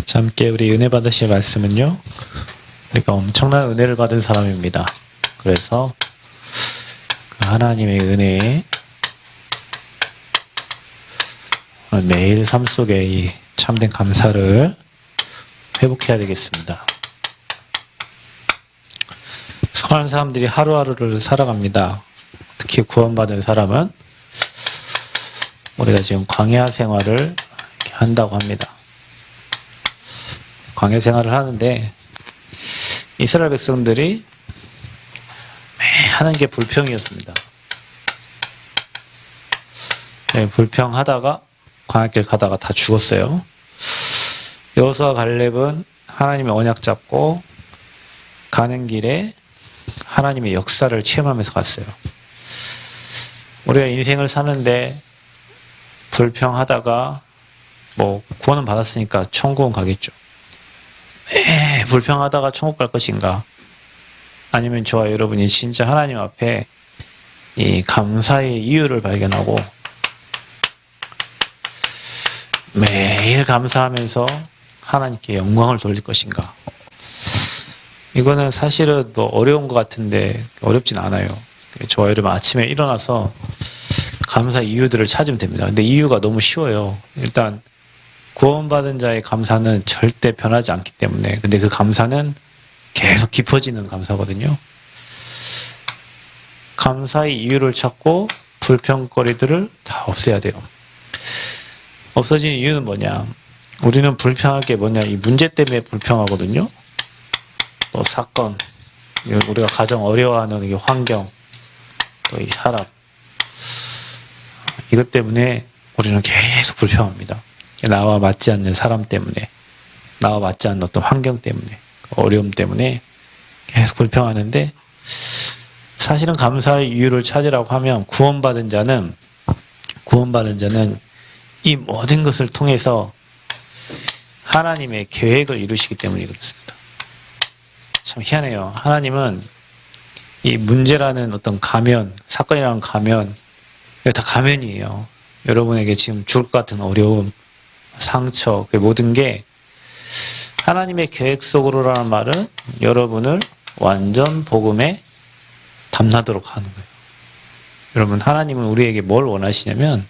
자, 함께 우리 은혜 받으실 말씀은요, 우리가 엄청난 은혜를 받은 사람입니다. 그래서 그 하나님의 은혜에 매일 삶 속에 이 참된 감사를 회복해야 되겠습니다. 수많은 사람들이 하루하루를 살아갑니다. 특히 구원받은 사람은 우리가 지금 광야 생활을 이렇게 한다고 합니다. 광야 생활을 하는데 이스라엘 백성들이 하는 게 불평이었습니다. 네, 불평하다가 광야길 가다가 다 죽었어요. 여호수아 갈렙은 하나님의 언약 잡고 가는 길에 하나님의 역사를 체험하면서 갔어요. 우리가 인생을 사는데 불평하다가 뭐 구원은 받았으니까 천국은 가겠죠. 불평하다가 천국 갈 것인가? 아니면 저와 여러분이 진짜 하나님 앞에 이 감사의 이유를 발견하고 매일 감사하면서 하나님께 영광을 돌릴 것인가? 이거는 사실은 뭐 어려운 것 같은데 어렵진 않아요. 저와 여러분 아침에 일어나서 감사 이유들을 찾으면 됩니다. 근데 이유가 너무 쉬워요. 일단 구원받은 자의 감사는 절대 변하지 않기 때문에, 근데 그 감사는 계속 깊어지는 감사거든요. 감사의 이유를 찾고 불평거리들을 다 없애야 돼요. 없어지는 이유는 뭐냐? 우리는 불평할 게 뭐냐? 이 문제 때문에 불평하거든요. 또 사건, 우리가 가장 어려워하는 이 환경, 또 이 사람, 이것 때문에 우리는 계속 불평합니다. 나와 맞지 않는 사람 때문에, 나와 맞지 않는 어떤 환경 때문에, 어려움 때문에 계속 불평하는데, 사실은 감사의 이유를 찾으라고 하면 구원받은 자는 이 모든 것을 통해서 하나님의 계획을 이루시기 때문에 그렇습니다. 참 희한해요. 하나님은 이 문제라는 어떤 가면, 사건이라는 가면, 이거 다 가면이에요. 여러분에게 지금 죽을 것 같은 어려움, 상처, 그 모든 게 하나님의 계획 속으로라는 말은 여러분을 완전 복음에 담나도록 하는 거예요. 여러분, 하나님은 우리에게 뭘 원하시냐면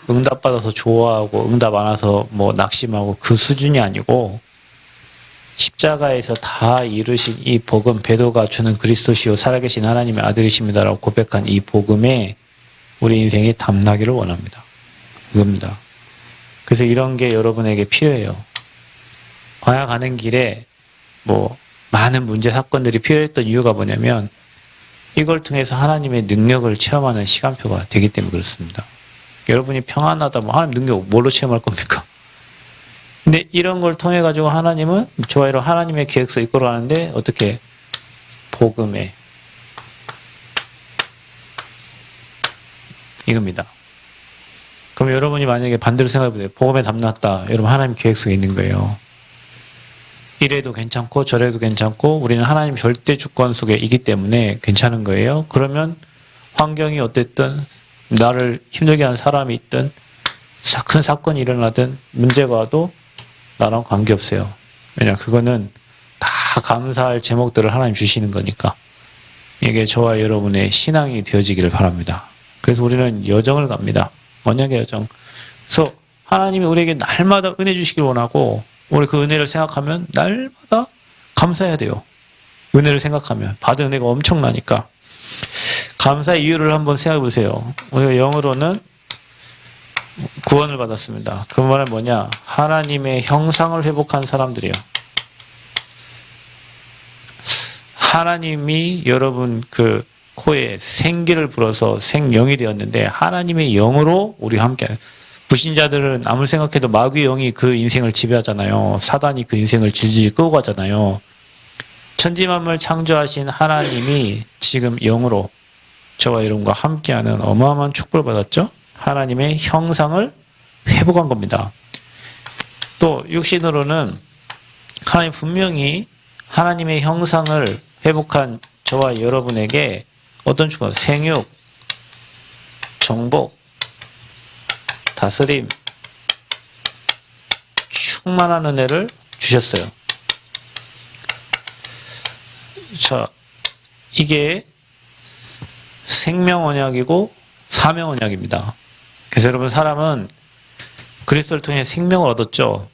응답받아서 좋아하고 응답 안 와서 뭐 낙심하고 그 수준이 아니고 십자가에서 다 이루신 이 복음, 배도가 주는 그리스도시요 살아계신 하나님의 아들이십니다라고 고백한 이 복음에 우리 인생이 담나기를 원합니다. 이겁니다. 그래서 이런 게 여러분에게 필요해요. 광야 가는 길에 뭐 많은 문제 사건들이 필요했던 이유가 뭐냐면 이걸 통해서 하나님의 능력을 체험하는 시간표가 되기 때문에 그렇습니다. 여러분이 평안하다, 뭐 하나님 능력 뭘로 체험할 겁니까? 근데 이런 걸 통해 가지고 하나님은 저와 이런 하나님의 계획서 이끌어가는데 어떻게 복음에 이겁니다. 그럼 여러분이 만약에 반대로 생각해보세요. 복음에 담났다. 여러분 하나님 계획서에 있는 거예요. 이래도 괜찮고 저래도 괜찮고 우리는 하나님 절대 주권 속에 있기 때문에 괜찮은 거예요. 그러면 환경이 어땠든 나를 힘들게 하는 사람이 있든 큰 사건이 일어나든 문제가 와도 나랑 관계없어요. 왜냐 그거는 다 감사할 제목들을 하나님 주시는 거니까 이게 저와 여러분의 신앙이 되어지기를 바랍니다. 그래서 우리는 여정을 갑니다. 언약의 여정. 그래서 하나님이 우리에게 날마다 은혜 주시길 원하고 우리 그 은혜를 생각하면 날마다 감사해야 돼요. 은혜를 생각하면 받은 은혜가 엄청나니까. 감사의 이유를 한번 생각해 보세요. 우리가 영어로는 구원을 받았습니다. 그 말은 뭐냐? 하나님의 형상을 회복한 사람들이에요. 하나님이 여러분 그 코에 생기를 불어서 생명이 되었는데 하나님의 영으로 우리와 함께 불신자들은 아무리 생각해도 마귀의 영이 그 인생을 지배하잖아요. 사단이 그 인생을 질질 끌고 가잖아요. 천지만물 창조하신 하나님이 지금 영으로 저와 여러분과 함께하는 어마어마한 축복을 받았죠. 하나님의 형상을 회복한 겁니다. 또 육신으로는 하나님 분명히 하나님의 형상을 회복한 저와 여러분에게 어떤 축복, 생육, 정복, 다스림, 충만한 은혜를 주셨어요. 자, 이게 생명 언약이고 사명 언약입니다. 그래서 여러분, 사람은 그리스도를 통해 생명을 얻었죠.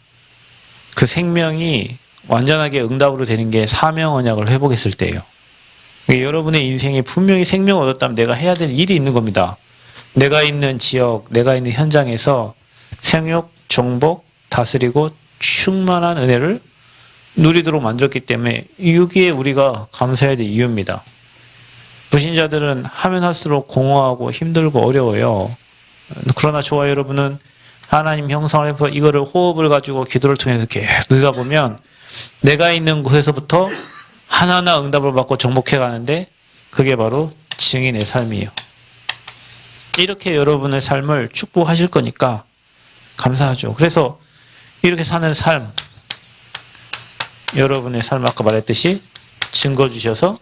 그 생명이 완전하게 응답으로 되는 게 사명 언약을 회복했을 때예요. 그러니까 여러분의 인생에 분명히 생명을 얻었다면 내가 해야 될 일이 있는 겁니다. 내가 있는 지역, 내가 있는 현장에서 생육, 정복, 다스리고 충만한 은혜를 누리도록 만들었기 때문에 여기에 우리가 감사해야 될 이유입니다. 불신자들은 하면 할수록 공허하고 힘들고 어려워요. 그러나 저와 여러분은 하나님 형상을 해서 이거를 호흡을 가지고 기도를 통해서 계속 누리다 보면 내가 있는 곳에서부터 하나하나 응답을 받고 정복해 가는데 그게 바로 증인의 삶이에요. 이렇게 여러분의 삶을 축복하실 거니까 감사하죠. 그래서 이렇게 사는 삶, 여러분의 삶 아까 말했듯이 증거 주셔서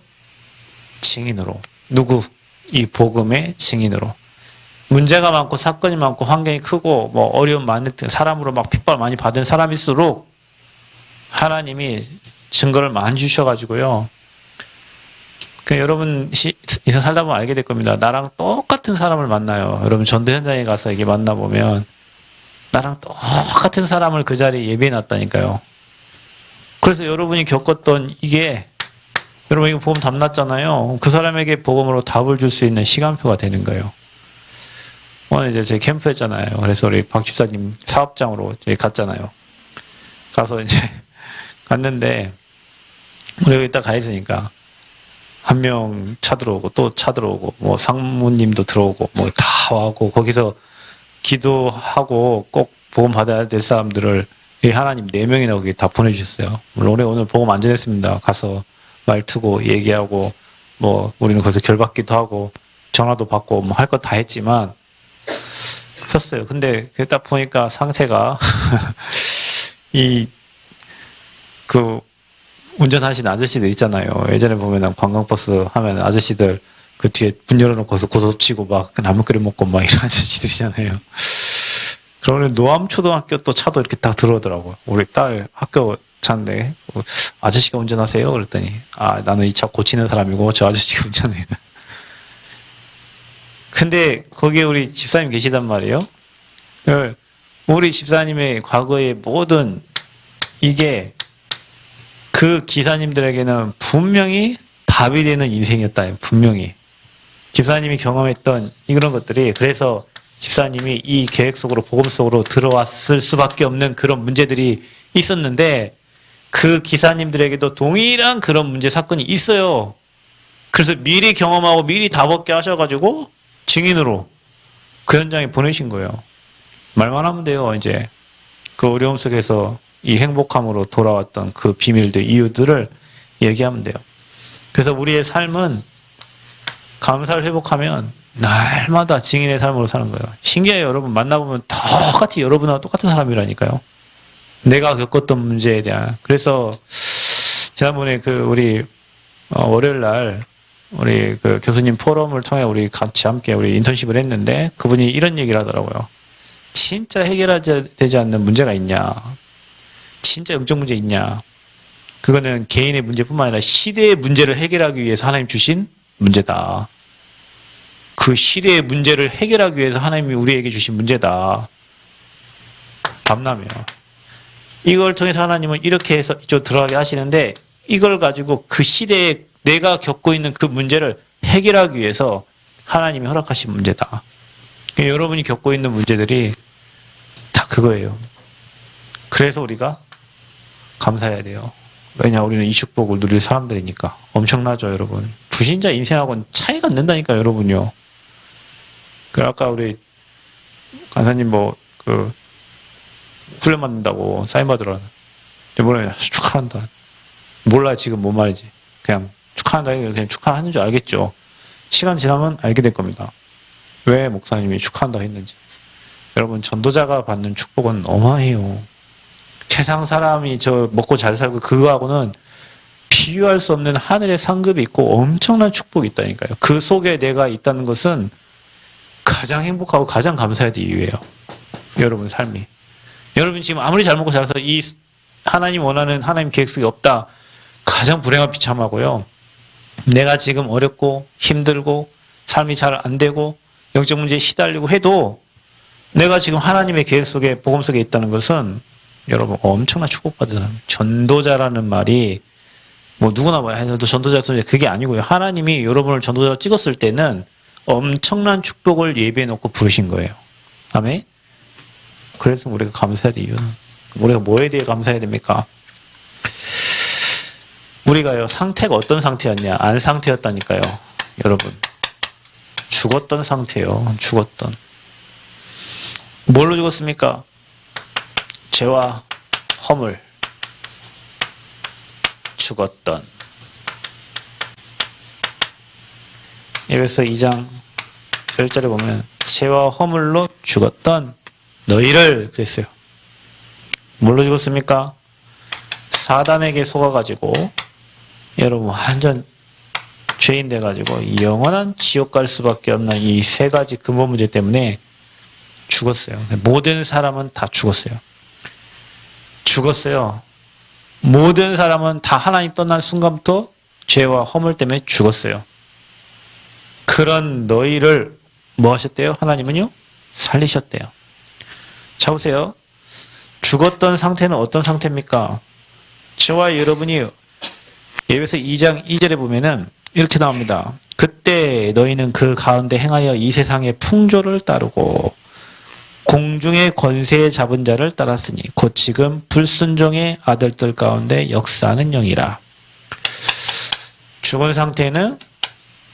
증인으로, 누구? 이 복음의 증인으로. 문제가 많고 사건이 많고 환경이 크고 뭐 어려움 많은 사람으로 막 핍박을 많이 받은 사람일수록 하나님이 증거를 많이 주셔가지고요. 여러분 인생 살다 보면 알게 될 겁니다. 나랑 똑같은 사람을 만나요. 여러분 전도 현장에 가서 이게 만나보면 나랑 똑같은 사람을 그 자리에 예비해 놨다니까요. 그래서 여러분이 겪었던 이게 여러분 이거 복음 담났잖아요. 그 사람에게 복음으로 답을 줄 수 있는 시간표가 되는 거예요. 오늘 이제 저희 캠프 했잖아요. 그래서 우리 박 집사님 사업장으로 저희 갔잖아요. 가서 이제 갔는데 우리가 이따 가 있으니까 한 명 차 들어오고 또 차 들어오고 뭐 상무님도 들어오고 뭐 다 와고 거기서 기도하고 꼭 복음 받아야 될 사람들을 하나님 4명이나 거기 다 보내주셨어요. 물론 오늘 복음 안 전했습니다. 가서 말트고 얘기하고 뭐 우리는 거기서 결받기도 하고 전화도 받고 뭐 할 거 다 했지만 썼어요. 근데 딱 보니까 상태가 그 운전하신 아저씨들 있잖아요. 예전에 보면 관광버스 하면 아저씨들 그 뒤에 문 열어놓고서 고소치고 막 라면 끓여 먹고 막 이런 아저씨들이잖아요. 그러면 노암초등학교 또 차도 이렇게 딱 들어오더라고요. 우리 딸 학교 차인데 아저씨가 운전하세요? 그랬더니 나는 이 차 고치는 사람이고 저 아저씨가 운전해요. 근데 거기에 우리 집사님 계시단 말이에요. 우리 집사님의 과거의 모든 이게 그 기사님들에게는 분명히 답이 되는 인생이었다. 분명히. 집사님이 경험했던 이런 것들이 그래서 집사님이 이 계획 속으로 복음 속으로 들어왔을 수밖에 없는 그런 문제들이 있었는데 그 기사님들에게도 동일한 그런 문제 사건이 있어요. 그래서 미리 경험하고 미리 답 얻게 하셔가지고 증인으로 그 현장에 보내신 거예요. 말만 하면 돼요. 이제 그 어려움 속에서 이 행복함으로 돌아왔던 그 비밀들, 이유들을 얘기하면 돼요. 그래서 우리의 삶은 감사를 회복하면 날마다 증인의 삶으로 사는 거예요. 신기해요. 여러분 만나보면 똑같이 여러분하고 똑같은 사람이라니까요. 내가 겪었던 문제에 대한. 그래서 지난번에 우리 월요일 날 우리 그 교수님 포럼을 통해 우리 같이 함께 우리 인턴십을 했는데 그분이 이런 얘기를 하더라고요. 진짜 해결하지 되지 않는 문제가 있냐? 진짜 영적 문제 있냐? 그거는 개인의 문제뿐만 아니라 시대의 문제를 해결하기 위해서 하나님 주신 문제다. 그 시대의 문제를 해결하기 위해서 하나님이 우리에게 주신 문제다. 밤나며. 이걸 통해서 하나님은 이렇게 해서 이쪽 들어가게 하시는데 이걸 가지고 그 시대에 내가 겪고 있는 그 문제를 해결하기 위해서 하나님이 허락하신 문제다. 여러분이 겪고 있는 문제들이 다 그거예요. 그래서 우리가 감사해야 돼요. 왜냐 우리는 이 축복을 누릴 사람들이니까. 엄청나죠 여러분. 불신자 인생하고는 차이가 안 난다니까 여러분요. 아까 우리 간사님 훈련 받는다고 사인 받으러 뭐래 축하한다. 몰라 지금 뭔 말인지. 그냥 축하한다. 그냥 축하하는 줄 알겠죠. 시간 지나면 알게 될 겁니다. 왜 목사님이 축하한다 했는지. 여러분 전도자가 받는 축복은 어마해요. 세상 사람이 저 먹고 잘 살고 그거하고는 비교할 수 없는 하늘의 상급이 있고 엄청난 축복이 있다니까요. 그 속에 내가 있다는 것은 가장 행복하고 가장 감사해야 될 이유예요. 여러분 삶이. 여러분 지금 아무리 잘 먹고 잘해서 이 하나님 원하는 하나님 계획 속에 없다. 가장 불행하고 비참하고요. 내가 지금 어렵고 힘들고 삶이 잘 안 되고 영적 문제에 시달리고 해도 내가 지금 하나님의 계획 속에 복음 속에 있다는 것은 여러분 엄청난 축복받은 사람. 전도자라는 말이 뭐 누구나 뭐 너도 전도자 그게 아니고요. 하나님이 여러분을 전도자로 찍었을 때는 엄청난 축복을 예비해 놓고 부르신 거예요. 아멘. 그래서 우리가 감사해야 돼요. 우리가 뭐에 대해 감사해야 됩니까? 우리가요 상태가 어떤 상태였냐? 안 상태였다니까요. 여러분 죽었던 상태요. 죽었던. 뭘로 죽었습니까? 죄와 허물. 죽었던. 에베소 2장 10절에 보면 죄와 허물로 죽었던 너희를 그랬어요. 뭘로 죽었습니까? 사단에게 속아가지고 여러분 완전 죄인 돼가지고 영원한 지옥 갈 수밖에 없는 이 세 가지 근본 문제 때문에 죽었어요. 모든 사람은 다 죽었어요. 죽었어요. 모든 사람은 다 하나님 떠난 순간부터 죄와 허물 때문에 죽었어요. 그런 너희를 뭐 하셨대요? 하나님은요? 살리셨대요. 자 보세요. 죽었던 상태는 어떤 상태입니까? 저와 여러분이 에베소 2장 2절에 보면은 이렇게 나옵니다. 그때 너희는 그 가운데 행하여 이 세상의 풍조를 따르고 공중의 권세에 잡은 자를 따랐으니 곧 지금 불순종의 아들들 가운데 역사하는 영이라. 죽은 상태는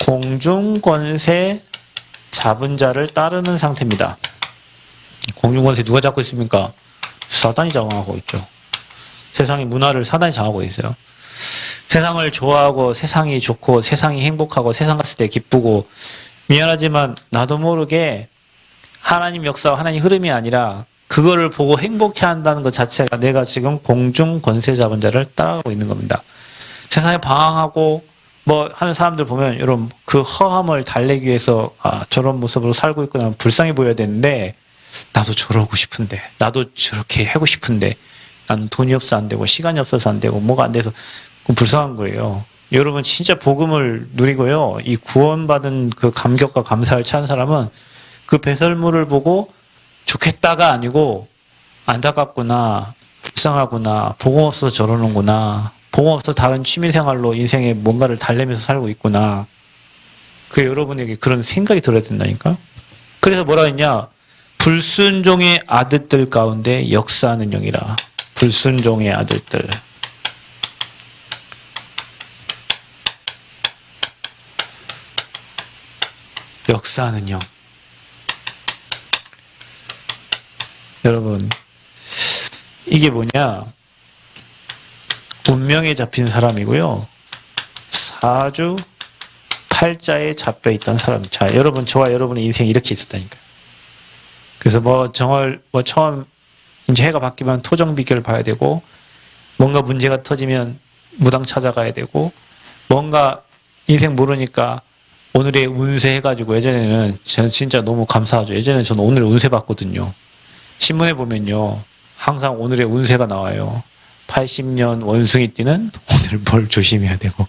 공중 권세 잡은 자를 따르는 상태입니다. 공중 권세 누가 잡고 있습니까? 사단이 장악하고 있죠. 세상의 문화를 사단이 장악하고 있어요. 세상을 좋아하고 세상이 좋고 세상이 행복하고 세상 갔을 때 기쁘고 미안하지만 나도 모르게 하나님 역사와 하나님 흐름이 아니라 그거를 보고 행복해 한다는 것 자체가 내가 지금 공중 권세 잡은 자를 따라가고 있는 겁니다. 세상에 방황하고 뭐 하는 사람들 보면 여러분 그 허함을 달래기 위해서 저런 모습으로 살고 있구나 불쌍해 보여야 되는데 나도 저러고 싶은데 나도 저렇게 하고 싶은데 나는 돈이 없어서 안 되고 시간이 없어서 안 되고 뭐가 안 돼서 불쌍한 거예요. 여러분 진짜 복음을 누리고요. 이 구원받은 그 감격과 감사를 찾는 사람은 그 배설물을 보고 좋겠다가 아니고 안타깝구나, 불쌍하구나, 복음 없어서 저러는구나, 복음 없어서 다른 취미생활로 인생에 뭔가를 달래면서 살고 있구나. 그 여러분에게 그런 생각이 들어야 된다니까. 그래서 뭐라 했냐? 불순종의 아들들 가운데 역사하는 영이라. 불순종의 아들들. 역사하는 영. 여러분, 이게 뭐냐? 운명에 잡힌 사람이고요. 사주 팔자에 잡혀 있던 사람. 자, 여러분, 저와 여러분의 인생이 이렇게 있었다니까요. 그래서 처음 이제 해가 바뀌면 토정 비결 봐야 되고, 뭔가 문제가 터지면 무당 찾아가야 되고, 뭔가 인생 모르니까 오늘의 운세 해가지고 예전에는 저는 진짜 너무 감사하죠. 예전에 저는 오늘의 운세 봤거든요. 신문에 보면요. 항상 오늘의 운세가 나와요. 80년 원숭이 띠는 오늘 뭘 조심해야 되고,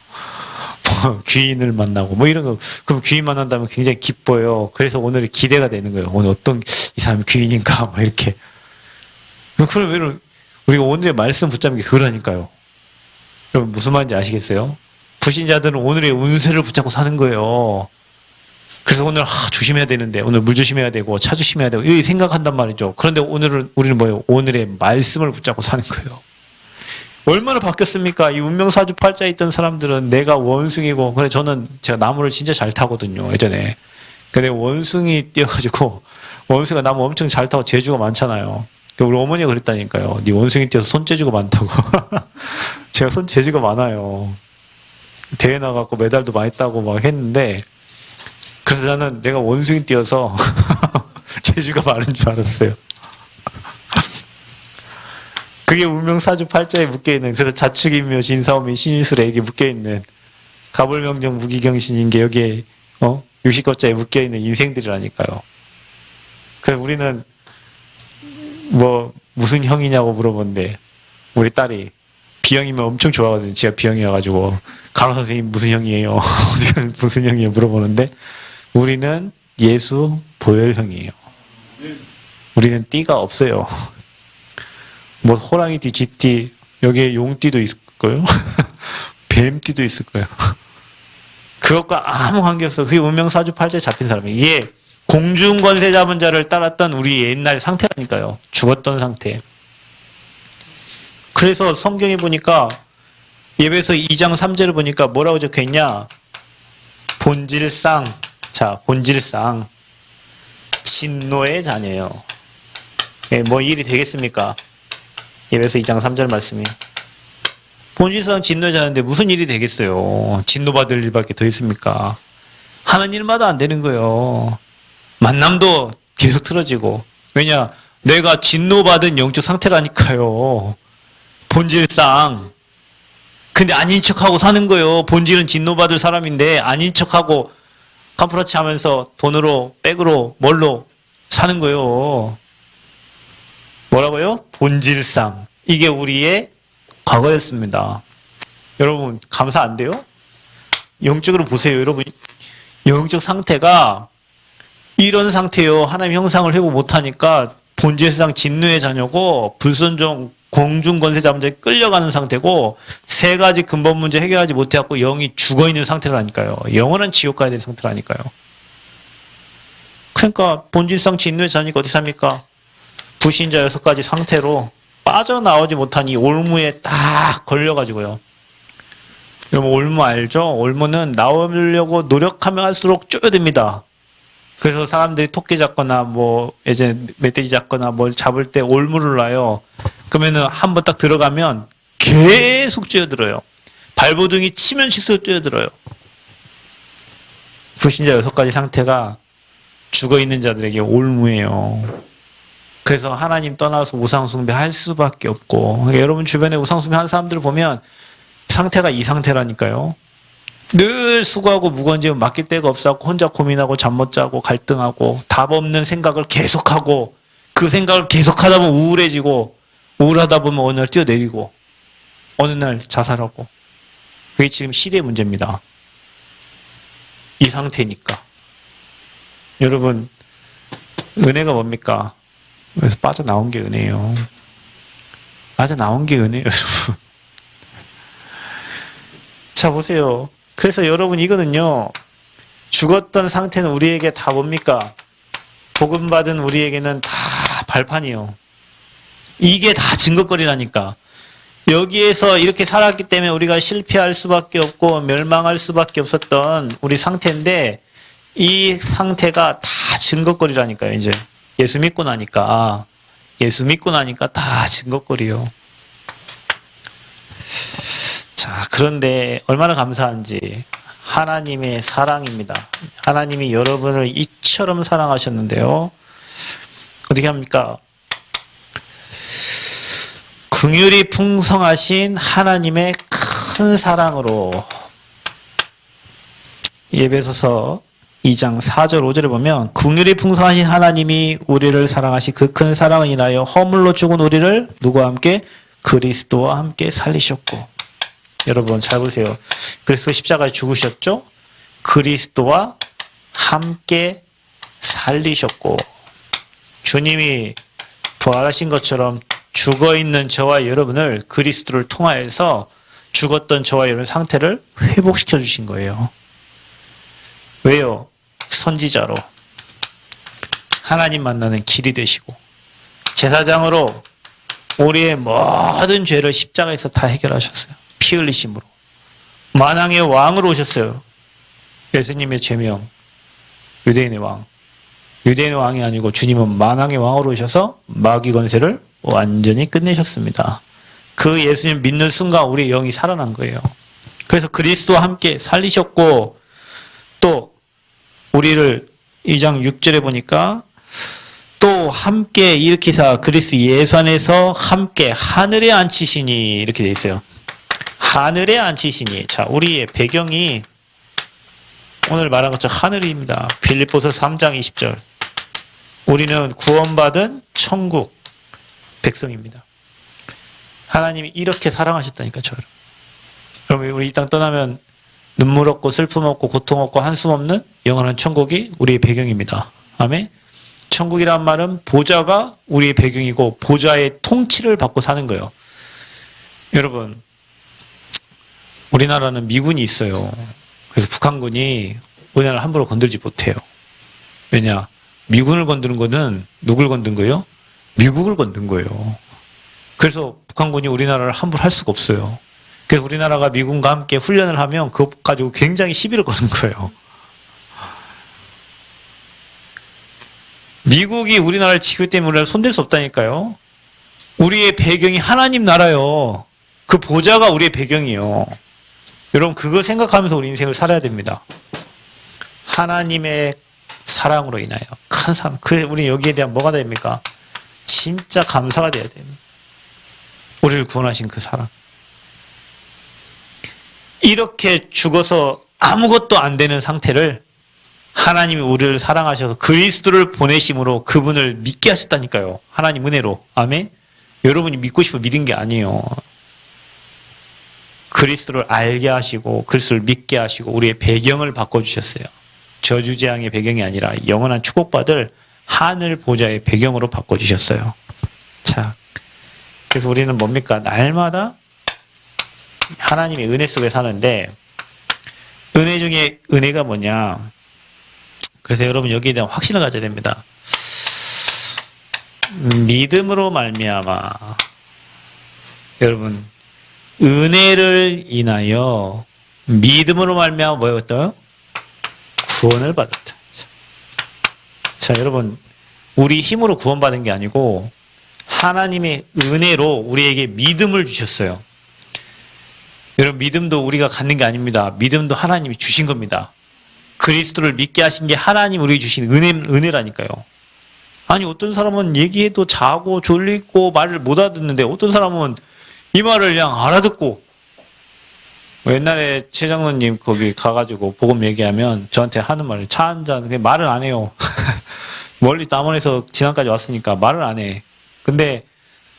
뭐 귀인을 만나고, 뭐 이런 거. 그럼 귀인 만난다면 굉장히 기뻐요. 그래서 오늘이 기대가 되는 거예요. 오늘 어떤 이 사람이 귀인인가, 막 이렇게. 그럼 우리가 오늘의 말씀 붙잡는 게 그거라니까요. 여러분 무슨 말인지 아시겠어요? 불신자들은 오늘의 운세를 붙잡고 사는 거예요. 그래서 오늘 조심해야 되는데 오늘 물 조심해야 되고 차 조심해야 되고 이렇게 생각한단 말이죠. 그런데 우리는 뭐예요? 오늘의 말씀을 붙잡고 사는 거예요. 얼마나 바뀌었습니까? 이 운명사주 팔자에 있던 사람들은 내가 원숭이고, 그래 제가 나무를 진짜 잘 타거든요. 예전에. 근데 원숭이 띄어가지고 원숭이가 나무 엄청 잘 타고 재주가 많잖아요. 우리 어머니가 그랬다니까요. 네 원숭이 띄어서 손재주가 많다고. 제가 손재주가 많아요. 대회 나가고 메달도 많이 따고 막 했는데, 그래서 나는 내가 원숭이 띄어서 재주가 많은 줄 알았어요. 그게 운명사주 팔자에 묶여있는, 그래서 자축인묘 진사오미 신유술에게 묶여있는 가불명정 무기경신인 게 여기에 60겁자에 묶여있는 인생들이라니까요. 그래서 우리는 뭐 무슨 형이냐고 물어보는데 우리 딸이 B형이면 엄청 좋아하거든요. 지가 B형이어가지고 간호 선생님 무슨 형이에요? 어디가 무슨 형이에요? 물어보는데 우리는 예수 보혈형이에요. 우리는 띠가 없어요. 뭐 호랑이띠, 쥐띠, 여기에 용띠도 있을 거예요. 뱀띠도 있을 거예요. 그것과 아무 관계없어. 그게 운명사주팔자에 잡힌 사람이에요. 이게 공중권세 잡은 자를 따랐던 우리 옛날 상태라니까요. 죽었던 상태. 그래서 성경에 보니까 예배서 2장 3절을 보니까 뭐라고 적혀있냐. 본질상, 자 본질상 진노의 자녀요. 예, 뭐 일이 되겠습니까? 예배서 2장 3절 말씀이. 본질상 진노의 자녀인데 무슨 일이 되겠어요. 진노받을 일밖에 더 있습니까? 하는 일마다 안 되는 거예요. 만남도 계속 틀어지고. 왜냐? 내가 진노받은 영적 상태라니까요. 본질상. 근데 아닌 척하고 사는 거예요. 본질은 진노받을 사람인데 아닌 척하고 캄프라치 하면서 돈으로, 백으로, 뭘로 사는 거예요. 뭐라고요? 본질상. 이게 우리의 과거였습니다. 여러분 감사 안 돼요? 영적으로 보세요. 여러분 영적 상태가 이런 상태요. 하나님 형상을 회복 못하니까 본질상 진노의 자녀고 불순종 공중권세 잡은 자에 끌려가는 상태고 세 가지 근본 문제 해결하지 못해갖고 영이 죽어있는 상태라니까요. 영원한 지옥 가야 되는 상태라니까요. 그러니까 본질상 진노의 자녀니까 어디 삽니까? 불신자 6가지 상태로 빠져나오지 못한 이 올무에 딱 걸려가지고요. 여러분 올무 알죠? 올무는 나오려고 노력하면 할수록 쪼여듭니다. 그래서 사람들이 토끼 잡거나 뭐 예전에 멧돼지 잡거나 뭘 잡을 때 올무를 놔요. 그러면은 한번 딱 들어가면 계속 쪼여들어요. 발버둥이 치면 칠수록 쪼여들어요. 불신자 6가지 상태가 죽어있는 자들에게 올무예요. 그래서 하나님 떠나서 우상숭배 할 수밖에 없고, 그러니까 여러분 주변에 우상숭배 하는 사람들을 보면 상태가 이 상태라니까요. 늘 수고하고 무거운 맡길 데가 없었고 혼자 고민하고 잠 못 자고 갈등하고 답 없는 생각을 계속하고 그 생각을 계속하다 보면 우울해지고 우울하다 보면 어느 날 뛰어내리고 어느 날 자살하고. 그게 지금 시대의 문제입니다. 이 상태니까. 여러분 은혜가 뭡니까? 그래서 빠져나온 게 은혜예요. 빠져나온 게 은혜예요. 자 보세요. 그래서 여러분 이거는요. 죽었던 상태는 우리에게 다 뭡니까? 복음 받은 우리에게는 다 발판이에요. 이게 다 증거거리라니까. 여기에서 이렇게 살았기 때문에 우리가 실패할 수밖에 없고 멸망할 수밖에 없었던 우리 상태인데 이 상태가 다 증거거리라니까요. 이제 예수 믿고 나니까 다 증거거리요. 자, 그런데 얼마나 감사한지 하나님의 사랑입니다. 하나님이 여러분을 이처럼 사랑하셨는데요. 어떻게 합니까? 긍휼이 풍성하신 하나님의 큰 사랑으로 에베소서 2장 4절 5절에 보면 긍휼이 풍성하신 하나님이 우리를 사랑하시 그 큰 사랑을 인하여 허물로 죽은 우리를 누구와 함께? 그리스도와 함께 살리셨고. 여러분 잘 보세요. 그리스도 십자가에 죽으셨죠? 그리스도와 함께 살리셨고. 주님이 부활하신 것처럼 죽어있는 저와 여러분을 그리스도를 통하여서 죽었던 저와 여러분 상태를 회복시켜 주신 거예요. 왜요? 선지자로 하나님 만나는 길이 되시고 제사장으로 우리의 모든 죄를 십자가에서 다 해결하셨어요. 피 흘리심으로. 만왕의 왕으로 오셨어요. 예수님의 제명 유대인의 왕. 유대인의 왕이 아니고 주님은 만왕의 왕으로 오셔서 마귀 권세를 완전히 끝내셨습니다. 그 예수님 믿는 순간 우리의 영이 살아난 거예요. 그래서 그리스도와 함께 살리셨고 또 우리를 2장 6절에 보니까 또 함께 일으키사 그리스도 예수 안에서 함께 하늘에 앉히시니 이렇게 돼 있어요. 하늘에 앉히시니. 자, 우리의 배경이 오늘 말한 것처럼 하늘입니다. 빌립보서 3장 20절. 우리는 구원받은 천국, 백성입니다. 하나님이 이렇게 사랑하셨다니까 저를. 그럼 우리 이 땅 떠나면 눈물 없고 슬픔 없고 고통 없고 한숨 없는 영원한 천국이 우리의 배경입니다. 아멘. 천국이란 말은 보좌가 우리의 배경이고 보좌의 통치를 받고 사는 거예요. 여러분, 우리나라는 미군이 있어요. 그래서 북한군이 우리나라를 함부로 건들지 못해요. 왜냐? 미군을 건드는 거는 누굴 건든 거예요? 미국을 건든 거예요. 그래서 북한군이 우리나라를 함부로 할 수가 없어요. 그래서 우리나라가 미군과 함께 훈련을 하면 그것 가지고 굉장히 시비를 거는 거예요. 미국이 우리나라를 치기 때문에 우리나라를 손댈 수 없다니까요. 우리의 배경이 하나님 나라요. 그 보좌가 우리의 배경이요. 여러분 그거 생각하면서 우리 인생을 살아야 됩니다. 하나님의 사랑으로 인하여 큰 사랑. 우리 여기에 대한 뭐가 됩니까? 진짜 감사가 돼야 됩니다. 우리를 구원하신 그 사랑. 이렇게 죽어서 아무것도 안 되는 상태를 하나님이 우리를 사랑하셔서 그리스도를 보내심으로 그분을 믿게 하셨다니까요. 하나님 은혜로. 아멘. 여러분이 믿고 싶어 믿은 게 아니에요. 그리스도를 알게 하시고 그리스도를 믿게 하시고 우리의 배경을 바꿔주셨어요. 저주재앙의 배경이 아니라 영원한 축복받을 하늘 보좌의 배경으로 바꿔주셨어요. 자, 그래서 우리는 뭡니까? 날마다 하나님의 은혜 속에 사는데 은혜 중에 은혜가 뭐냐? 그래서 여러분 여기에 대한 확신을 가져야 됩니다. 믿음으로 말미암아 여러분 은혜를 인하여 믿음으로 말미암아 뭐였어요? 구원을 받았다. 자 여러분 우리 힘으로 구원받은 게 아니고 하나님의 은혜로 우리에게 믿음을 주셨어요. 여러분 믿음도 우리가 갖는 게 아닙니다. 믿음도 하나님이 주신 겁니다. 그리스도를 믿게 하신 게 하나님 우리에게 주신 은혜라니까요. 아니 어떤 사람은 얘기해도 자고 졸리고 말을 못 알아듣는데 어떤 사람은 이 말을 그냥 알아듣고 옛날에 최 장로님 거기 가가지고 복음 얘기하면 저한테 하는 말을 차 한잔 말을 안 해요. 멀리 남원에서 진안까지 왔으니까 말을 안 해. 근데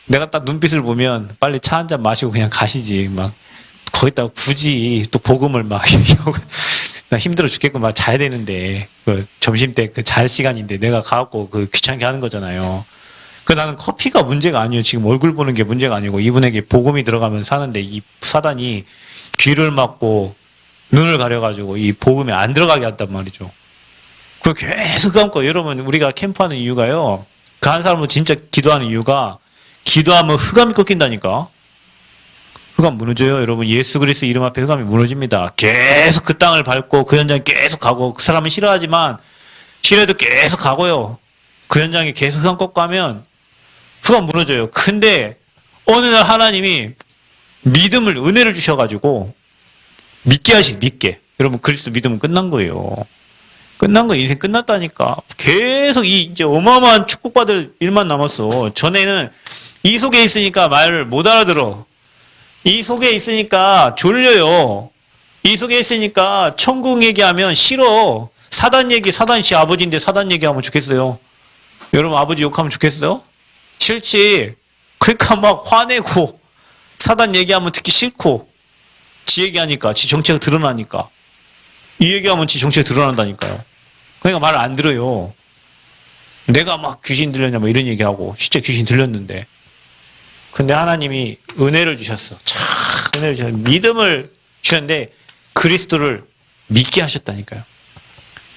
내가 딱 눈빛을 보면 빨리 차 한잔 마시고 그냥 가시지 막 거기다가 굳이 또 복음을 막 나 힘들어 죽겠고 막 자야 되는데 그 점심 때 그 잘 시간인데 내가 가갖고 그 귀찮게 하는 거잖아요. 그 나는 커피가 문제가 아니에요. 지금 얼굴 보는 게 문제가 아니고 이분에게 복음이 들어가면 사는데 이 사단이 귀를 막고 눈을 가려가지고 이 복음에 안 들어가게 한단 말이죠. 그걸 계속 감고 여러분 우리가 캠프하는 이유가요. 그 한 사람은 진짜 기도하는 이유가 기도하면 흑암이 꺾인다니까. 흑암 무너져요. 여러분 예수 그리스도 이름 앞에 흑암이 무너집니다. 계속 그 땅을 밟고 그 현장에 계속 가고 그 사람은 싫어하지만 싫어해도 계속 가고요. 그 현장에 계속 흑암 꺾고 하면 흑암 무너져요. 근데 어느 날 하나님이 믿음을 은혜를 주셔가지고 믿게 믿게. 여러분 그리스도 믿으면 끝난 거예요. 끝난 거 인생 끝났다니까. 계속 이제 어마어마한 축복받을 일만 남았어. 전에는 이 속에 있으니까 말을 못 알아들어. 이 속에 있으니까 졸려요. 이 속에 있으니까 천국 얘기하면 싫어. 사단 얘기, 사단 씨 아버지인데 사단 얘기하면 좋겠어요. 여러분 아버지 욕하면 좋겠어요? 싫지. 그러니까 막 화내고 사단 얘기하면 듣기 싫고 지 얘기하니까 지 정체가 드러나니까 이 얘기하면 지 정체가 드러난다니까요. 그러니까 말을 안 들어요. 내가 막 귀신 들렸냐 뭐 이런 얘기하고 실제 귀신 들렸는데 근데 하나님이 은혜를 주셨어. 참 은혜를 주셨어. 믿음을 주셨는데 그리스도를 믿게 하셨다니까요.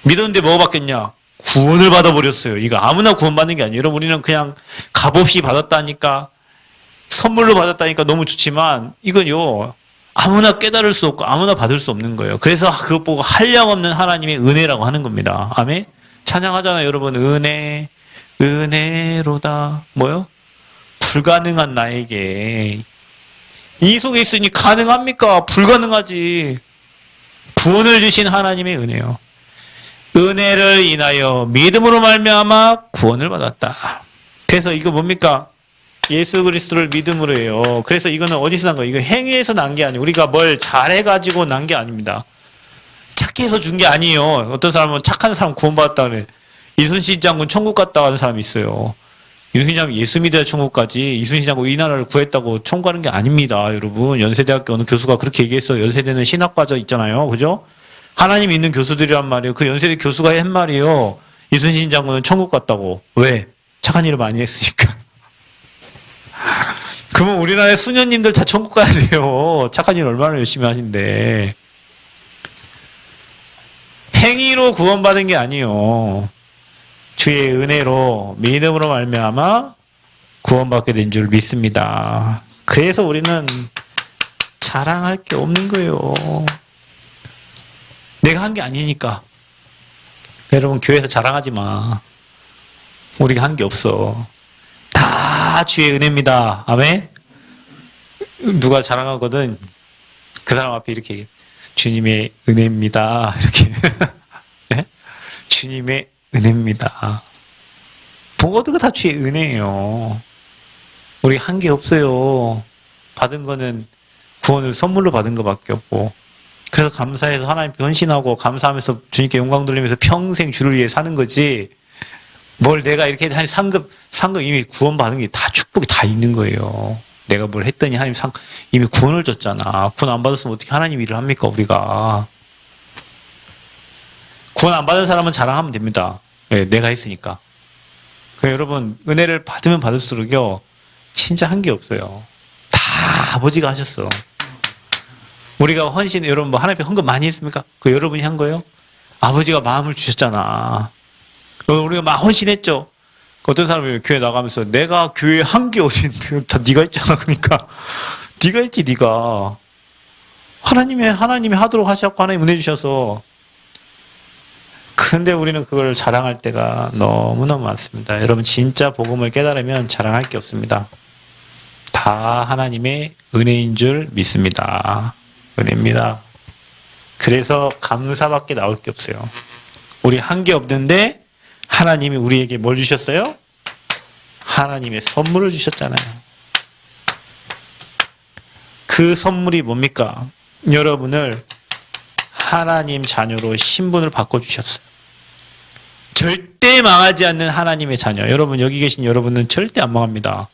믿었는데 뭐가 바뀌었냐? 구원을 받아버렸어요. 이거 아무나 구원받는 게 아니에요. 여러분 우리는 그냥 값없이 받았다니까 선물로 받았다니까 너무 좋지만 이건요. 아무나 깨달을 수 없고 아무나 받을 수 없는 거예요. 그래서 그것 보고 한량없는 하나님의 은혜라고 하는 겁니다. 아멘? 찬양하잖아요. 여러분 은혜 은혜로다. 뭐요? 불가능한 나에게 이 속에 있으니 가능합니까? 불가능하지. 구원을 주신 하나님의 은혜요. 은혜를 인하여 믿음으로 말미암아 구원을 받았다. 그래서 이거 뭡니까? 예수 그리스도를 믿음으로 해요. 그래서 이거는 어디서 난 거예요? 이거 행위에서 난 게 아니에요. 우리가 뭘 잘해가지고 난 게 아닙니다. 착해서 준 게 아니에요. 어떤 사람은 착한 사람 구원받았다 그래. 이순신 장군 천국 갔다 가는 사람이 있어요. 이순신장군 예수 믿어야 천국까지 이순신장군 이 나라를 구했다고 천국가는 게 아닙니다. 여러분 연세대학교 어느 교수가 그렇게 얘기했어요. 연세대는 신학과저 있잖아요. 그죠? 하나님 있는 교수들이란 말이에요. 그 연세대 교수가 한 말이에요. 이순신 장군은 천국 갔다고. 왜? 착한 일을 많이 했으니까. 그러면 우리나라의 수녀님들 다 천국 가야 돼요. 착한 일 얼마나 열심히 하신데. 행위로 구원받은 게 아니요. 주의 은혜로 믿음으로 말미암아 구원받게 된 줄 믿습니다. 그래서 우리는 자랑할 게 없는 거예요. 내가 한 게 아니니까. 여러분 교회에서 자랑하지 마. 우리가 한 게 없어. 다 주의 은혜입니다. 아멘. 누가 자랑하거든 그 사람 앞에 이렇게 얘기해. 주님의 은혜입니다. 이렇게. 네? 주님의 은혜입니다. 모두가 다 주의 은혜예요. 우리 한 게 없어요. 받은 거는 구원을 선물로 받은 것밖에 없고. 그래서 감사해서 하나님께 헌신하고 감사하면서 주님께 영광 돌리면서 평생 주를 위해 사는 거지. 뭘 내가 이렇게 한 상급 이미 구원받은 게 다 축복이 다 있는 거예요. 내가 뭘 했더니 하나님 이미 구원을 줬잖아. 구원 안 받았으면 어떻게 하나님 일을 합니까, 우리가. 구원 안 받은 사람은 자랑하면 됩니다. 네, 내가 했으니까. 그러니까 여러분, 은혜를 받으면 받을수록요, 진짜 한 게 없어요. 다 아버지가 하셨어. 우리가 헌신, 여러분, 뭐 하나님께 헌금 많이 했습니까? 그 여러분이 한 거예요? 아버지가 마음을 주셨잖아. 우리가 막 헌신했죠? 어떤 사람이 교회 나가면서 내가 교회 한 게 어디 있는데 다 네가 했잖아. 그러니까 네가 했지, 네가. 하나님이 하도록 하셨고 하나님 은혜 주셔서. 근데 우리는 그걸 자랑할 때가 너무너무 많습니다. 여러분 진짜 복음을 깨달으면 자랑할 게 없습니다. 다 하나님의 은혜인 줄 믿습니다. 은혜입니다. 그래서 감사밖에 나올 게 없어요. 우리 한 게 없는데 하나님이 우리에게 뭘 주셨어요? 하나님의 선물을 주셨잖아요. 그 선물이 뭡니까? 여러분을 하나님 자녀로 신분을 바꿔주셨어요. 절대 망하지 않는 하나님의 자녀. 여러분 여기 계신 여러분은 절대 안 망합니다.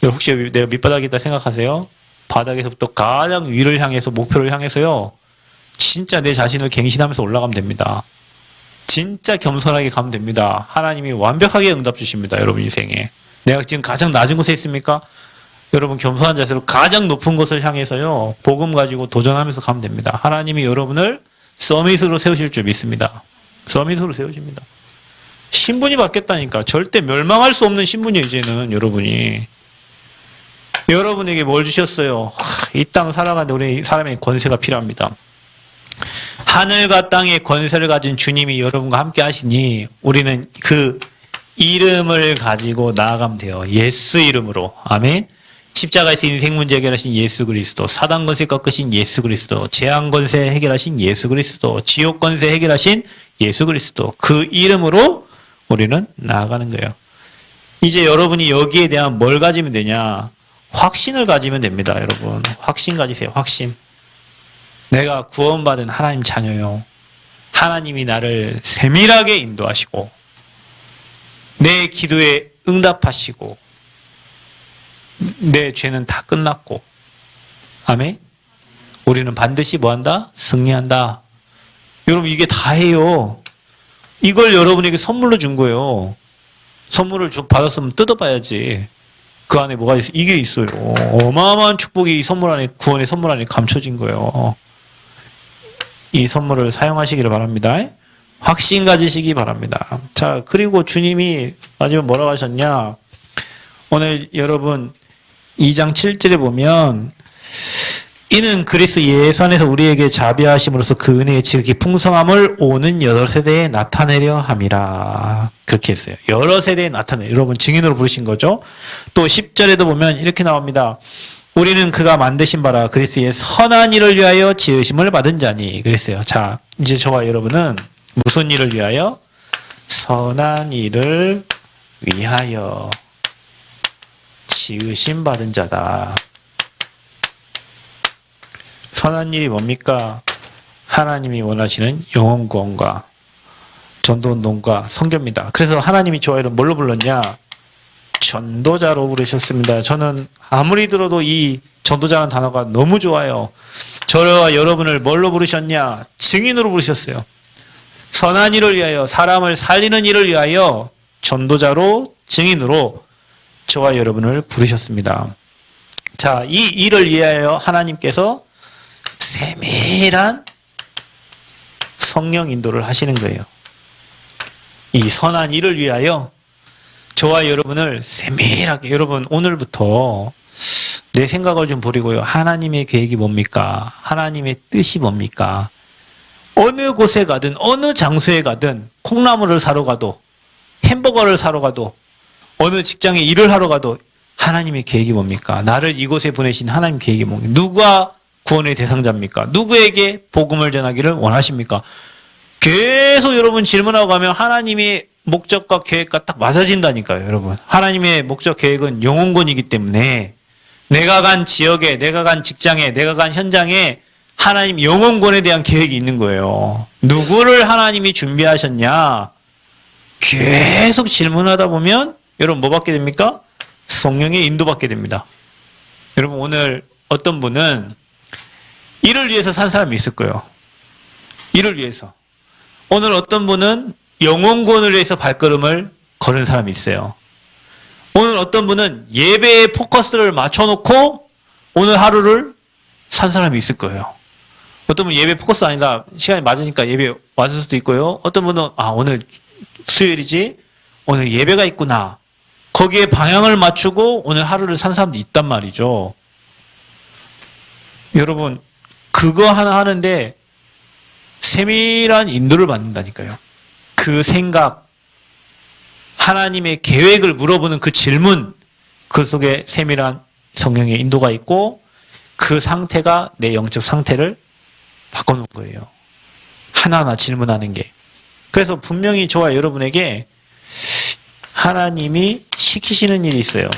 혹시 내가 밑바닥이다 생각하세요? 바닥에서부터 가장 위를 향해서 목표를 향해서요. 진짜 내 자신을 갱신하면서 올라가면 됩니다. 진짜 겸손하게 가면 됩니다. 하나님이 완벽하게 응답 주십니다. 여러분 인생에. 내가 지금 가장 낮은 곳에 있습니까? 여러분 겸손한 자세로 가장 높은 곳을 향해서요. 복음 가지고 도전하면서 가면 됩니다. 하나님이 여러분을 서밋으로 세우실 줄 믿습니다. 서밋으로 세우십니다. 신분이 바뀌었다니까. 절대 멸망할 수 없는 신분이에요. 이제는 여러분이. 여러분에게 뭘 주셨어요? 이 땅 살아가는데 우리 사람의 권세가 필요합니다. 하늘과 땅의 권세를 가진 주님이 여러분과 함께 하시니 우리는 그 이름을 가지고 나아가면 돼요. 예수 이름으로. 아멘. 십자가에서 인생 문제 해결하신 예수 그리스도, 사단 권세 꺾으신 예수 그리스도, 재앙 권세 해결하신 예수 그리스도, 지옥 권세 해결하신 예수 그리스도. 그 이름으로 우리는 나아가는 거예요. 이제 여러분이 여기에 대한 뭘 가지면 되냐? 확신을 가지면 됩니다. 여러분. 확신 가지세요. 확신. 내가 구원받은 하나님 자녀요. 하나님이 나를 세밀하게 인도하시고 내 기도에 응답하시고 내 죄는 다 끝났고 아멘? 우리는 반드시 뭐한다? 승리한다. 여러분 이게 다예요. 이걸 여러분에게 선물로 준 거예요. 선물을 받았으면 뜯어봐야지. 그 안에 뭐가 있어요? 이게 있어요. 어마어마한 축복이 이 선물 안에, 구원의 선물 안에 감춰진 거예요. 이 선물을 사용하시기를 바랍니다. 확신 가지시기 바랍니다. 자, 그리고 주님이 마지막 뭐라고 하셨냐? 오늘 여러분 2장 7절에 보면 이는 그리스도 예수 안에서 우리에게 자비하심으로써 그 은혜의 지극히 풍성함을 오는 여러 세대에 나타내려 함이라. 그렇게 했어요. 여러 세대에 나타내. 여러분 증인으로 부르신 거죠. 또 10절에도 보면 이렇게 나옵니다. 우리는 그가 만드신 바라 그리스도의 선한 일을 위하여 지으심을 받은 자니. 그랬어요. 자, 이제 저와 여러분은 무슨 일을 위하여? 선한 일을 위하여 지으심 받은 자다. 선한 일이 뭡니까? 하나님이 원하시는 영혼 구원과 전도 운동과 선교입니다. 그래서 하나님이 저와 여러분 뭘로 불렀냐? 전도자로 부르셨습니다. 저는 아무리 들어도 이 전도자라는 단어가 너무 좋아요. 저와 여러분을 뭘로 부르셨냐? 증인으로 부르셨어요. 선한 일을 위하여, 사람을 살리는 일을 위하여 전도자로, 증인으로 저와 여러분을 부르셨습니다. 자, 이 일을 위하여 하나님께서 세밀한 성령 인도를 하시는 거예요. 이 선한 일을 위하여 저와 여러분을 세밀하게, 여러분 오늘부터 내 생각을 좀 버리고요. 하나님의 계획이 뭡니까? 하나님의 뜻이 뭡니까? 어느 곳에 가든 어느 장소에 가든 콩나물을 사러 가도 햄버거를 사러 가도 어느 직장에 일을 하러 가도 하나님의 계획이 뭡니까? 나를 이곳에 보내신 하나님 계획이 뭡니까? 누가 구원의 대상자입니까? 누구에게 복음을 전하기를 원하십니까? 계속 여러분 질문하고 가면 하나님의 목적과 계획과 딱 맞아진다니까요, 여러분. 하나님의 목적 계획은 영혼권이기 때문에 내가 간 지역에, 내가 간 직장에, 내가 간 현장에 하나님 영혼권에 대한 계획이 있는 거예요. 누구를 하나님이 준비하셨냐? 계속 질문하다 보면 여러분 뭐 받게 됩니까? 성령의 인도받게 됩니다. 여러분 오늘 어떤 분은 이를 위해서 산 사람이 있을 거예요. 이를 위해서. 오늘 어떤 분은 영혼권을 위해서 발걸음을 걸은 사람이 있어요. 오늘 어떤 분은 예배에 포커스를 맞춰놓고 오늘 하루를 산 사람이 있을 거예요. 어떤 분은 예배 포커스 아니다. 시간이 맞으니까 예배 왔을 수도 있고요. 어떤 분은 오늘 수요일이지? 오늘 예배가 있구나. 거기에 방향을 맞추고 오늘 하루를 산 사람도 있단 말이죠. 여러분 그거 하나 하는데 세밀한 인도를 받는다니까요. 그 생각, 하나님의 계획을 물어보는 그 질문, 그 속에 세밀한 성령의 인도가 있고 그 상태가 내 영적 상태를 바꿔놓은 거예요. 하나하나 질문하는 게. 그래서 분명히 저와 여러분에게 하나님이 시키시는 일이 있어요.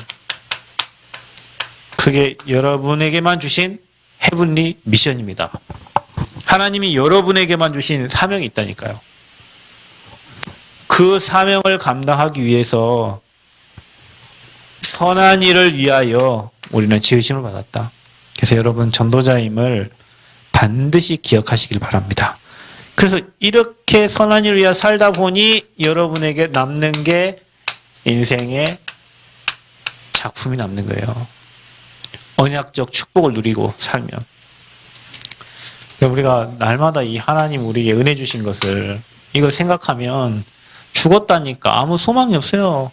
그게 여러분에게만 주신 헤븐리 미션입니다. 하나님이 여러분에게만 주신 사명이 있다니까요. 그 사명을 감당하기 위해서 선한 일을 위하여 우리는 지으심을 받았다. 그래서 여러분 전도자임을 반드시 기억하시길 바랍니다. 그래서 이렇게 선한 일을 위하여 살다 보니 여러분에게 남는 게 인생의 작품이 남는 거예요. 언약적 축복을 누리고 살면. 우리가 날마다 이 하나님 우리에게 은혜 주신 것을 이걸 생각하면 죽었다니까 아무 소망이 없어요.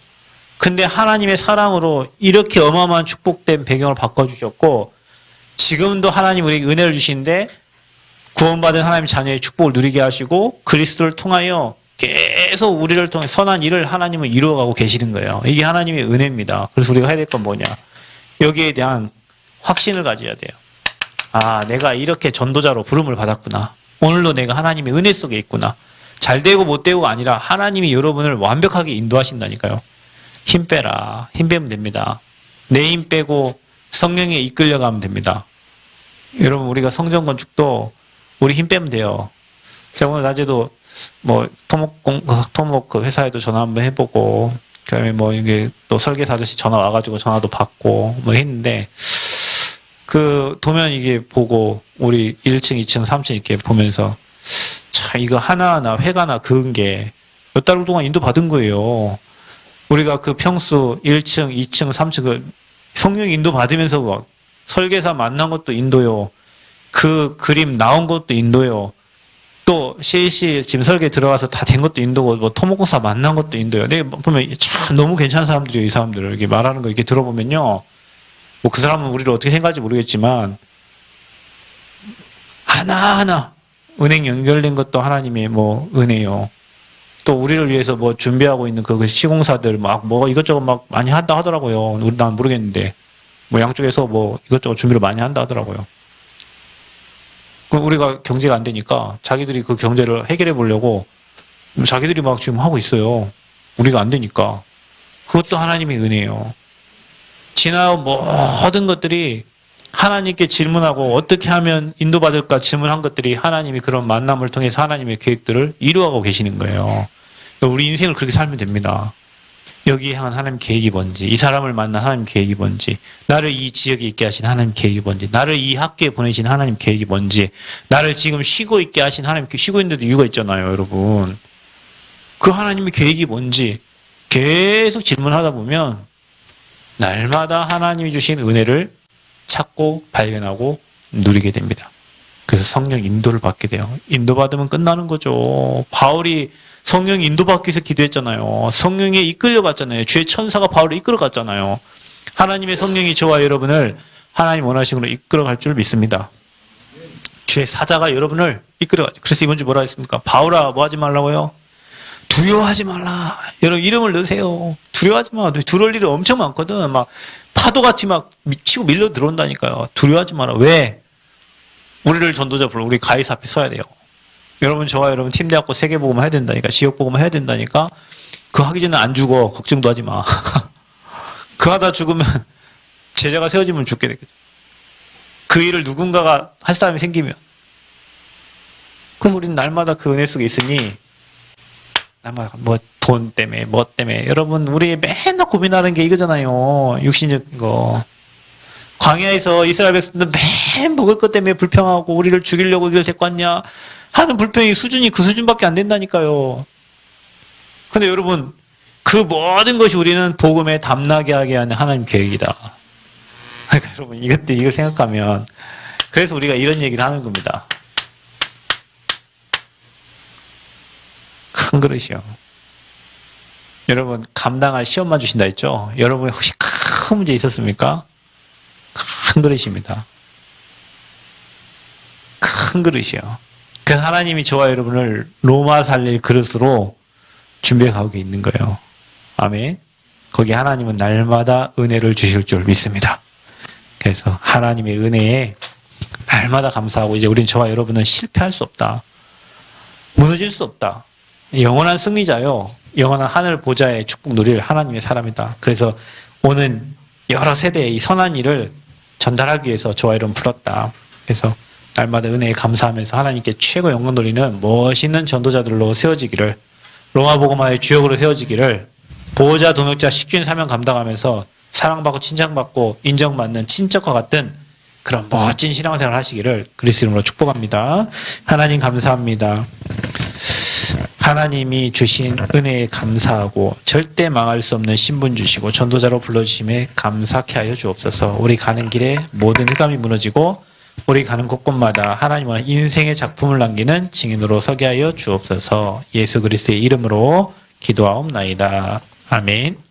근데 하나님의 사랑으로 이렇게 어마어마한 축복된 배경을 바꿔주셨고 지금도 하나님 우리에게 은혜를 주시는데 구원받은 하나님 자녀의 축복을 누리게 하시고 그리스도를 통하여 계속 우리를 통해 선한 일을 하나님은 이루어가고 계시는 거예요. 이게 하나님의 은혜입니다. 그래서 우리가 해야 될 건 뭐냐? 여기에 대한 확신을 가져야 돼요. 내가 이렇게 전도자로 부름을 받았구나. 오늘도 내가 하나님의 은혜 속에 있구나. 잘 되고 못 되고가 아니라 하나님이 여러분을 완벽하게 인도하신다니까요. 힘 빼라. 힘 빼면 됩니다. 내 힘 빼고 성령에 이끌려가면 됩니다. 여러분 우리가 성전 건축도 우리 힘 빼면 돼요. 제가 오늘 낮에도 토목 그 회사에도 전화 한번 해보고 그다음에 이게 또 설계사 아저씨 전화 와가지고 전화도 받고 했는데 그 도면 이게 보고 우리 1층, 2층, 3층 이렇게 보면서 참 이거 하나하나 회가나 그은 게 몇 달 동안 인도 받은 거예요. 우리가 그 평수 1층, 2층, 3층 그 성령 인도 받으면서 막 설계사 만난 것도 인도요. 그 그림 나온 것도 인도요. 또 CAC 지금 설계 들어가서 다 된 것도 인도고 토목공사 만난 것도 인도요. 내가 보면 참 너무 괜찮은 사람들이에요. 이 사람들 이렇게 말하는 거 이렇게 들어보면요. 그 사람은 우리를 어떻게 생각할지 모르겠지만 하나하나 은행 연결된 것도 하나님의 은혜요. 또 우리를 위해서 준비하고 있는 그 시공사들 이것저것 많이 한다 하더라고요. 난 모르겠는데 양쪽에서 이것저것 준비를 많이 한다 하더라고요. 그럼 우리가 경제가 안 되니까 자기들이 그 경제를 해결해 보려고 자기들이 지금 하고 있어요. 우리가 안 되니까. 그것도 하나님의 은혜예요. 지나온 모든 것들이 하나님께 질문하고 어떻게 하면 인도받을까 질문한 것들이 하나님이 그런 만남을 통해서 하나님의 계획들을 이루어가고 계시는 거예요. 우리 인생을 그렇게 살면 됩니다. 여기 향한 하나님 계획이 뭔지, 이 사람을 만난 하나님 계획이 뭔지, 나를 이 지역에 있게 하신 하나님 계획이 뭔지, 나를 이 학교에 보내신 하나님 계획이 뭔지, 나를 지금 쉬고 있게 하신 하나님, 쉬고 있는데도 이유가 있잖아요, 여러분. 그 하나님의 계획이 뭔지 계속 질문하다 보면 날마다 하나님이 주신 은혜를 찾고 발견하고 누리게 됩니다. 그래서 성령 인도를 받게 돼요. 인도받으면 끝나는 거죠. 바울이 성령 인도받기 위해서 기도했잖아요. 성령에 이끌려갔잖아요. 주의 천사가 바울을 이끌어갔잖아요. 하나님의 성령이 저와 여러분을 하나님 원하시는 걸로 이끌어갈 줄 믿습니다. 주의 사자가 여러분을 이끌어가죠. 그래서 이번 주 뭐라 했습니까? 바울아, 뭐 하지 말라고요? 두려워하지 말라. 여러분 이름을 넣으세요. 두려워하지 마. 두려울 일이 엄청 많거든. 막 파도같이 막 치고 밀려 들어온다니까요. 두려워하지 마라. 왜? 우리를 전도자 불러. 우리 가이사 앞에 서야 돼요. 여러분 저와 여러분 팀대학교 세계복음 해야 된다니까. 지역복음 해야 된다니까. 그 하기 전에 안 죽어. 걱정도 하지 마. 그 하다 죽으면 제자가 세워지면 죽게 되겠죠. 그 일을 누군가가 할 사람이 생기면. 그래서 우리는 날마다 그 은혜 속에 있으니 날마다 뭐 돈 때문에 뭐 때문에 여러분 우리 맨날 고민하는 게 이거잖아요. 육신적인 거. 광야에서 이스라엘 백성들 맨 먹을 것 때문에 불평하고 우리를 죽이려고 이걸 데리고 왔냐 하는 불평이 수준이 그 수준밖에 안 된다니까요. 근데 여러분 그 모든 것이 우리는 복음에 담나게 하게 하는 하나님 계획이다. 그러니까 여러분 이걸 생각하면 그래서 우리가 이런 얘기를 하는 겁니다. 큰 그릇이요. 여러분 감당할 시험만 주신다 했죠? 여러분이 혹시 큰 문제 있었습니까? 큰 그릇입니다. 큰 그릇이요. 그 하나님이 저와 여러분을 로마 살릴 그릇으로 준비해 가고 있는 거예요. 아멘. 거기 하나님은 날마다 은혜를 주실 줄 믿습니다. 그래서 하나님의 은혜에 날마다 감사하고 이제 우리는 저와 여러분은 실패할 수 없다. 무너질 수 없다. 영원한 승리자요. 영원한 하늘 보좌의 축복 누릴 하나님의 사람이다. 그래서 오는 여러 세대의 이 선한 일을 전달하기 위해서 저와 여러분 불렀다. 그래서 날마다 은혜에 감사하면서 하나님께 최고 영광 돌리는 멋있는 전도자들로 세워지기를 로마복음화의 주역으로 세워지기를 보호자, 동역자, 식주인 사명 감당하면서 사랑받고 칭찬받고 인정받는 친척과 같은 그런 멋진 신앙생활 하시기를 그리스도 이름으로 축복합니다. 하나님 감사합니다. 하나님이 주신 은혜에 감사하고 절대 망할 수 없는 신분 주시고 전도자로 불러주심에 감사케 하여 주옵소서. 우리 가는 길에 모든 흑암이 무너지고 우리 가는 곳곳마다 하나님은 인생의 작품을 남기는 증인으로 서게 하여 주옵소서. 예수 그리스도의 이름으로 기도하옵나이다. 아멘.